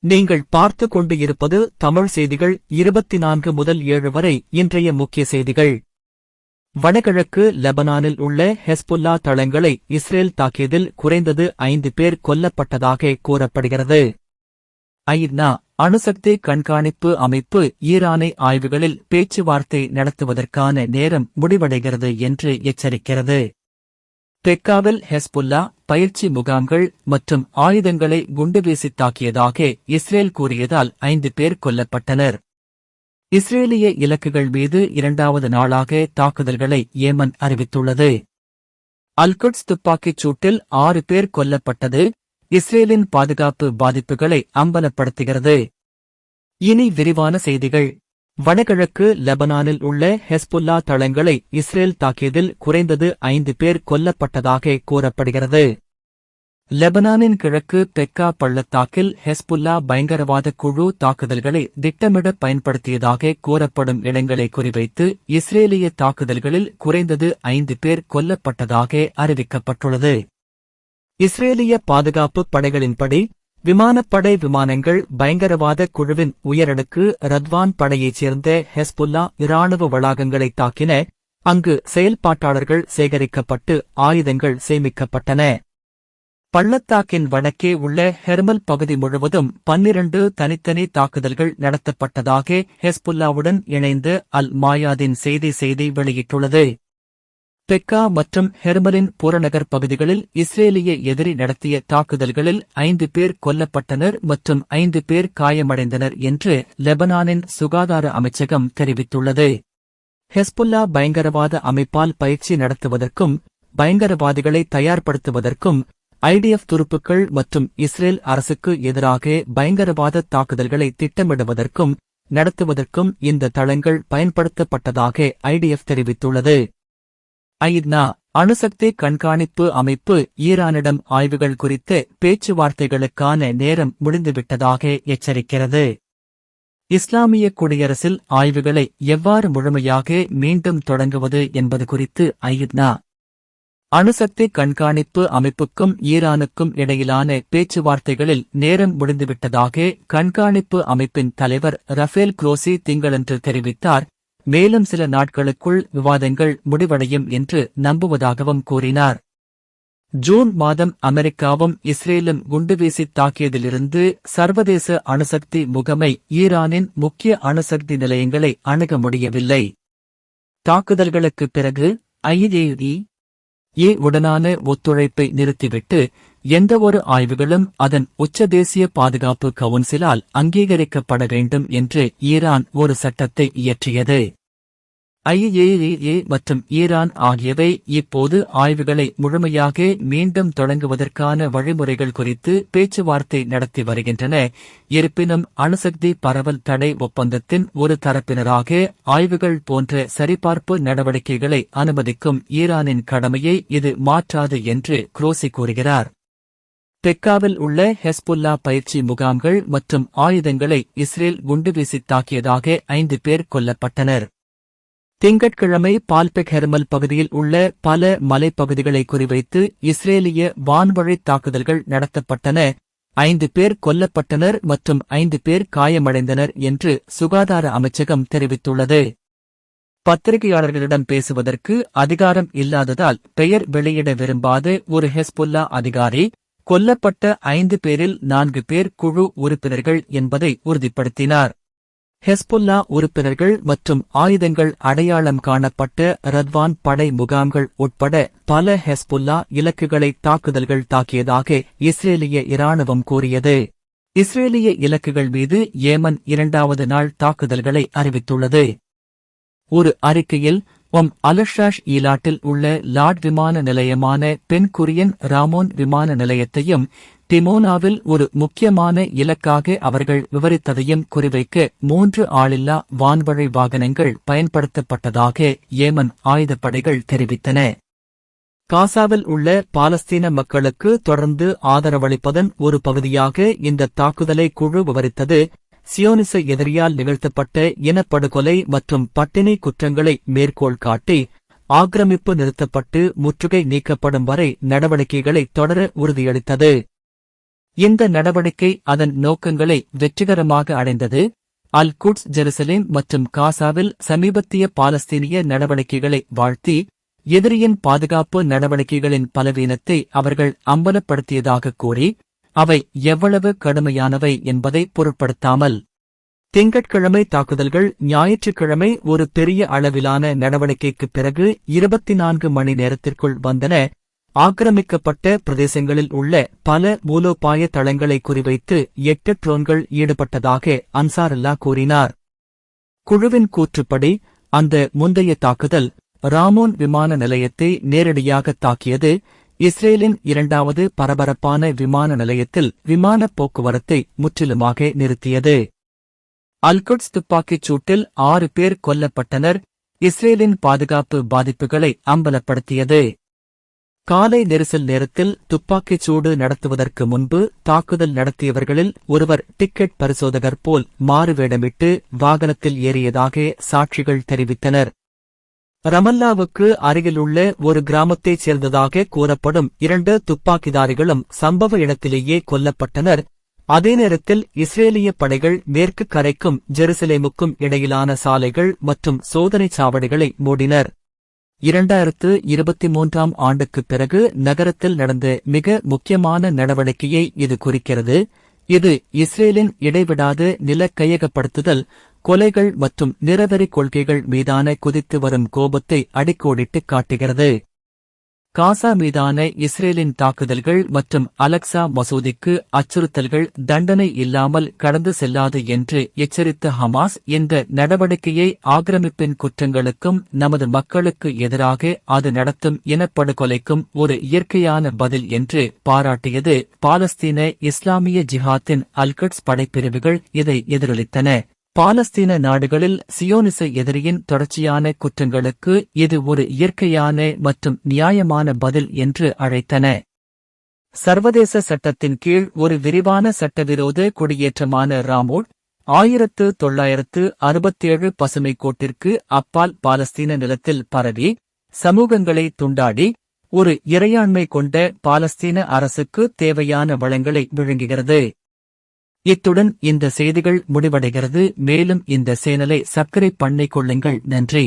நீங்கள் பார்த்துக் கொண்டு இருப்பது தமிழ் செய்திகள் 24 முதல் 7 வரை இன்றைய முக்கிய செய்திகள். வடகிழக்கு லெபனானில் உள்ள ஹெஸ்புல்லா தளங்களை இஸ்ரேல் தாக்கியதில் குறைந்தது 5 பேர் கொல்லப்பட்டதாக கூறப்படுகிறது. ஐநா அணுசக்தி கண்காணிப்பு அமைப்பு ஈரானை ஆய்வுகளில் பேச்சுவார்த்தை நடத்துவதற்கான நேரம் முடிவடைகிறது என்று எச்சரிக்கிறது. பெக்காவில் ஹெஸ்புல்லா பயிற்சி முகாம்கள் மற்றும் ஆயுதங்களை குண்டுவீசி தாக்கியதாக இஸ்ரேல் கூறியதால் 5 பேர் கொல்லப்பட்டனர். இஸ்ரேலிய இலக்குகள் மீது 2வது நாளாக தாக்குதல்களை ஏமன் அறிவித்துள்ளது. அல்குட்ஸ் துப்பாக்கிச் சூட்டில் 6 பேர் கொல்லப்பட்டது இஸ்ரேலின் பாதுகாப்பு பாதிப்புகளை அம்பலப்படுத்துகிறது. இனி விரிவான செய்திகள். வடகிழக்கு லெபனானில் உள்ள ஹெஸ்புல்லா தளங்களை இஸ்ரேல் தாக்கியதில் குறைந்தது 5 பேர் கொல்லப்பட்டதாக கூறப்படுகிறது. லெபனானின் கிழக்கு பெக்கா பள்ளத்தாக்கில் ஹெஸ்புல்லா பயங்கரவாத குழு தாக்குதல்களை திட்டமிட பயன்படுத்தியதாக கூறப்படும் இடங்களை குறிவைத்து இஸ்ரேலிய தாக்குதல்களில் குறைந்தது 5 பேர் கொல்லப்பட்டதாக அறிவிக்கப்பட்டுள்ளது. இஸ்ரேலிய பாதுகாப்பு படைகளின்படி விமானப்படை விமானங்கள் பயங்கரவாத குழுவின் உயரடுக்கு ரத்வான் படையைச் சேர்ந்த ஹெஸ்புல்லா இராணுவ வளாகங்களை தாக்கின. அங்கு செயல்பாட்டாளர்கள் சேகரிக்கப்பட்டு ஆயுதங்கள் சேமிக்கப்பட்டன. பள்ளத்தாக்கின் வடக்கே உள்ள ஹெர்மல் பகுதி முழுவதும் 12 தனித்தனி தாக்குதல்கள் நடத்தப்பட்டதாக ஹெஸ்புல்லாவுடன் இணைந்து அல் மாயாதின் செய்தி வெளியிட்டுள்ளது. பெக்கா மற்றும் ஹெர்மலின் புறநகர் பகுதிகளில் இஸ்ரேலிய எதிரி நடத்திய தாக்குதல்களில் 5 பேர் கொல்லப்பட்டனர் மற்றும் 5 பேர் காயமடைந்தனர் என்று லெபனானின் சுகாதார அமைச்சகம் தெரிவித்துள்ளது. ஹெஸ்புல்லா பயங்கரவாத அமைப்பால் பயிற்சி நடத்துவதற்கும் பயங்கரவாதிகளை தயார்படுத்துவதற்கும் ஐடிஎஃப் துருப்புக்கள் மற்றும் இஸ்ரேல் அரசுக்கு எதிராக பயங்கரவாத தாக்குதல்களை திட்டமிடுவதற்கும் நடத்துவதற்கும் இந்த தளங்கள் பயன்படுத்தப்பட்டதாக ஐடிஎஃப் தெரிவித்துள்ளது. ஐநா அணுசக்தி கண்காணிப்பு அமைப்பு ஈரானிடம் ஆய்வுகள் குறித்த பேச்சுவார்த்தைகளுக்கான நேரம் முடிந்துவிட்டதாக எச்சரிக்கிறது. இஸ்லாமிய குடியரசில் ஆய்வுகளை எவ்வாறு முழுமையாக மீண்டும் தொடங்குவது என்பது குறித்து ஐநா அணுசக்தி கண்காணிப்பு அமைப்புக்கும் ஈரானுக்கும் இடையிலான பேச்சுவார்த்தைகளில் நேரம் முடிந்துவிட்டதாக கண்காணிப்பு அமைப்பின் தலைவர் ரஃபேல் குரோசி திங்களன்று தெரிவித்தார். மேலும் சில நாட்களுக்குள் விவாதங்கள் முடிவடையும் என்று நம்புவதாகவும் கூறினார். ஜூன் மாதம் அமெரிக்காவும் இஸ்ரேலும் குண்டுவீசி தாக்கியதிலிருந்து சர்வதேச அணுசக்தி முகமை ஈரானின் முக்கிய அணுசக்தி நிலையங்களை அணுக முடியவில்லை. தாக்குதல்களுக்குப் பிறகு IAEA உடனான ஒத்துழைப்பை நிறுத்திவிட்டு எந்தவொரு ஆய்வுகளும் அதன் உச்ச தேசிய பாதுகாப்பு கவுன்சிலால் அங்கீகரிக்கப்பட வேண்டும் என்று ஈரான் ஒரு சட்டத்தை இயற்றியது. IAEA மற்றும் ஈரான் ஆகியவை இப்போது ஆய்வுகளை முழுமையாக மீண்டும் தொடங்குவதற்கான வழிமுறைகள் குறித்து பேச்சுவார்த்தை நடத்தி வருகின்றன. இருப்பினும் அணுசக்தி பரவல் தடை ஒப்பந்தத்தின் ஒரு தரப்பினராக ஆய்வுகள் போன்ற சரிபார்ப்பு நடவடிக்கைகளை அனுமதிக்கும் ஈரானின் கடமையை இது மாற்றாது என்று குரோசி கூறுகிறார். பெக்காவில் உள்ள ஹெஸ்புல்லா பயிற்சி முகாம்கள் மற்றும் ஆயுதங்களை இஸ்ரேல் குண்டுவீசி தாக்கியதாக 5 பேர் கொல்லப்பட்டனர். திங்கட்கிழமை பால்பெக் ஹெர்மல் பகுதியில் உள்ள பல மலைப்பகுதிகளை குறிவைத்து இஸ்ரேலிய வான்வழி தாக்குதல்கள் நடத்தப்பட்டன. 5 பேர் கொல்லப்பட்டனர் மற்றும் 5 பேர் காயமடைந்தனர் என்று சுகாதார அமைச்சகம் தெரிவித்துள்ளது. பத்திரிகையாளர்களிடம் பேசுவதற்கு அதிகாரம் இல்லாததால் பெயர் வெளியிட விரும்பாத ஒரு ஹெஸ்புல்லா அதிகாரி கொல்லப்பட்ட 5 பேரில் 4 பேர் குழு உறுப்பினர்கள் என்பதை உறுதிப்படுத்தினார். ஹெஸ்புல்லா உறுப்பினர்கள் மற்றும் ஆயுதங்கள் அடையாளம் காணப்பட்ட ரத்வான் படை முகாம்கள் உட்பட பல ஹெஸ்புல்லா இலக்குகளை தாக்குதல்கள் தாக்கியதாக இஸ்ரேலிய இராணுவம் கூறியது. இஸ்ரேலிய இலக்குகள் மீது ஏமன் 2வது நாள் தாக்குதல்களை அறிவித்துள்ளது. ஒரு அறிக்கையில் அலஷாஷ் ஈலாட்டில் உள்ள லாட் விமான நிலையமான பென் குரியன் ராமோன் விமான நிலையத்தையும் டிமோனாவில் ஒரு முக்கியமான இலக்காக அவர்கள் விவரித்ததையும் குறிவைக்க 3 ஆளில்லா வான்வழி வாகனங்கள் பயன்படுத்தப்பட்டதாக ஏமன் ஆயுதப்படைகள் தெரிவித்தன. காசாவில் உள்ள பாலஸ்தீன மக்களுக்கு தொடர்ந்து ஆதரவளிப்பதன் ஒரு பகுதியாக இந்த தாக்குதலை குழு விவரித்தது. சியோனிச எதிரியால் நிகழ்த்தப்பட்ட இனப்படுகொலை மற்றும் பட்டினி குற்றங்களை மேற்கோள் காட்டி ஆக்கிரமிப்பு நிறுத்தப்பட்டு முற்றுகை நீக்கப்படும் வரை நடவடிக்கைகளை தொடர உறுதியளித்தது. இந்த நடவடிக்கை அதன் நோக்கங்களை வெற்றிகரமாக அடைந்தது. அல் குட்ஸ், ஜெருசலேம் மற்றும் காசாவில் சமீபத்திய பாலஸ்தீனிய நடவடிக்கைகளை வாழ்த்தி, எதிரியின் பாதுகாப்பு நடவடிக்கைகளின் பலவீனத்தை அவர்கள் அம்பலப்படுத்தியதாக கூறி, அவை எவ்வளவு கடுமையானவை என்பதை பொருட்படுத்தாமல், திங்கட்கிழமை தாக்குதல்கள் ஞாயிற்றுக்கிழமை ஒரு பெரிய அளவிலான நடவடிக்கைக்குப் பிறகு 24 மணி நேரத்திற்குள் வந்தன. ஆக்கிரமிக்கப்பட்ட பிரதேசங்களில் உள்ள பல மூலோபாய தளங்களை குறிவைத்து 8 ட்ரோன்கள் ஈடுபட்டதாக அன்சாருல்லா கூறினார். குழுவின் கூற்றுப்படி, அந்த முந்தைய தாக்குதல் ராமோன் விமான நிலையத்தை நேரடியாக தாக்கியது. இஸ்ரேலின் இரண்டாவது பரபரப்பான விமான நிலையத்தில் விமானப் போக்குவரத்தை முற்றிலுமாக நிறுத்தியது. அல்குட்ஸ் துப்பாக்கிச் சூட்டில் 6 பேர் கொல்லப்பட்டனர். இஸ்ரேலின் பாதுகாப்பு பாதிப்புகளை அம்பலப்படுத்தியது. காலை நெரிசல் நேரத்தில் துப்பாக்கிச் சூடு நடத்துவதற்கு முன்பு தாக்குதல் நடத்தியவர்களில் ஒருவர் டிக்கெட் பரிசோதகர் போல் மாறுவேடமிட்டு வாகனத்தில் ஏறியதாக சாட்சிகள் தெரிவித்தனர். ரமல்லாவுக்கு அருகிலுள்ள ஒரு கிராமத்தைச் சேர்ந்ததாக கூறப்படும் 2 துப்பாக்கிதாரிகளும் சம்பவ இடத்திலேயே கொல்லப்பட்டனர். அதே நேரத்தில் இஸ்ரேலிய படைகள் மேற்கு கரைக்கும் ஜெருசலேமுக்கும் இடையிலான சாலைகள் மற்றும் சோதனைச் சாவடிகளை மூடினர். 2023ஆம் ஆண்டுக்குப் பிறகு நகரத்தில் நடந்த மிக முக்கியமான நடவடிக்கையை இது குறிக்கிறது. இது இஸ்ரேலின் இடைவிடாத நில கையகப்படுத்துதல், கொலைகள் மற்றும் நிறவெறி கொள்கைகள் மீதான குதித்து வரும் கோபத்தை அடிக்கோடிட்டுக் காட்டுகிறது. காசா மீதான இஸ்ரேலின் தாக்குதல்கள் மற்றும் அலக்சா மசூதிக்கு அச்சுறுத்தல்கள் தண்டனை இல்லாமல் கடந்து செல்லாது என்று எச்சரித்த ஹமாஸ் இந்த நடவடிக்கையை ஆக்கிரமிப்பின் குற்றங்களுக்கும் நமது மக்களுக்கு எதிராக அது நடத்தும் இனப்படுகொலைக்கும் ஒரு இயற்கையான பதில் என்று பாராட்டியது. பாலஸ்தீன இஸ்லாமிய ஜிஹாத்தின் அல்குட்ஸ் படைப்பிரிவுகள் இதை எதிரொலித்தன. பாலஸ்தீன நாடுகளில் சியோனிச எதிரியின் தொடர்ச்சியான குற்றங்களுக்கு இது ஒரு இயற்கையான மற்றும் நியாயமான பதில் என்று அழைத்தன. சர்வதேச சட்டத்தின் கீழ் ஒரு விரிவான சட்டவிரோத குடியேற்றமான ராமோட் 1967 பசுமை கோட்டிற்கு அப்பால் பாலஸ்தீன நிலத்தில் பரவி சமூகங்களை துண்டாடி ஒரு இறையாண்மை கொண்ட பாலஸ்தீன அரசுக்கு தேவையான வளங்களை விழுங்குகிறது. இத்துடன் இந்த செய்திகள் முடிவடைகிறது. மேலும் இந்த சேனலை சப்ஸ்கிரைப் பண்ணிக் கொள்ளுங்கள். நன்றி.